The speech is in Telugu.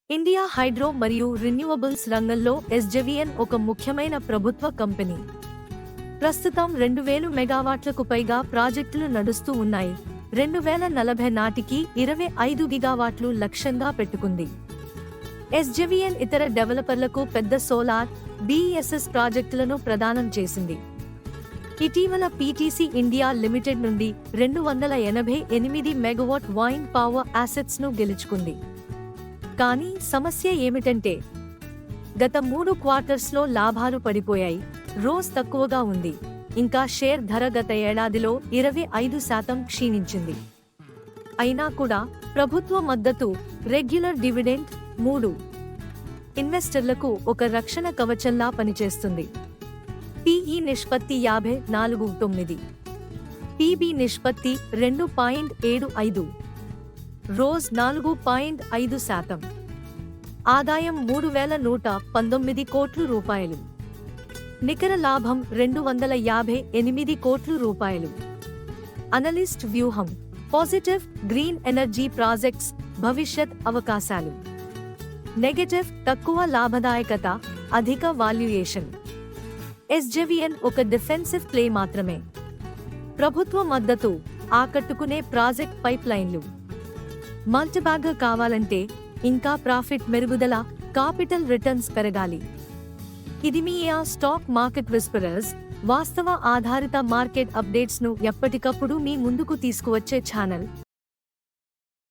ఇండియా హైడ్రో మరియు రిన్యూవబుల్స్ రంగంలో ఎస్జెవిఎన్ ఒక ముఖ్యమైన ప్రభుత్వ కంపెనీ. ప్రస్తుతం 2000 మెగావాట్లకు పైగా ప్రాజెక్టులు నడుస్తూ ఉన్నాయి. 2040 నాటికి 25 గిగావాట్లు లక్ష్యంగా పెట్టుకుంది. ఎస్జెవిఎన్ ఇతర డెవలపర్లకు పెద్ద సోలార్, బిఎస్ఎస్ ప్రాజెక్టులను ప్రదానం చేసింది. ఇటీవల పీటీసీ ఇండియా లిమిటెడ్ నుండి 288 మెగావాట్ వైండ్ పవర్ అసెట్స్ ను గెలుచుకుంది. కానీ సమస్య ఏమిటంటే గత 3 క్వార్టర్స్లో లాభాలు పడిపోయాయి, రోస్ తక్కువగా ఉంది, ఇంకా షేర్ ధర గత ఏడాదిలో 25% క్షీణించింది. అయినా కూడా ప్రభుత్వ మద్దతు, రెగ్యులర్ డివిడెండ్ 3 ఇన్వెస్టర్లకు ఒక రక్షణ కవచంలా పనిచేస్తుంది. పిఈ నిష్పత్తి 54.9, పిబి నిష్పత్తి 2.75, రోజ్ 4.5%, ఆదాయం 3119 కోట్ల రూపాయలు, నికర లాభం 258 కోట్ల రూపాయలు. అనలిస్ట్ వ్యూహం: పాజిటివ్, గ్రీన్ ఎనర్జీ ప్రాజెక్ట్స్, భవిష్యత్ అవకాశాలు. నెగటివ్, తక్కువ లాభదాయకత, అధిక వాల్యుయేషన్. ఎస్జెవిఎన్ ఒక డిఫెన్సివ్ ప్లే మాత్రమే. ప్రభుత్వ మద్దతు, ఆకట్టుకునే ప్రాజెక్ట్ పైప్లైన్లు. మల్టిబాగర్ కావాలంటే ఇంకా ప్రాఫిట్ మెరుగుదల, కాపిటల్ రిటర్న్స్ పెరగాలి. ఇది మీ స్టాక్ మార్కెట్ విస్పరర్స్, వాస్తవ ఆధారిత మార్కెట్ అప్డేట్స్ ను ఎప్పటికప్పుడు మీ ముందుకు తీసుకువచ్చే ఛానల్.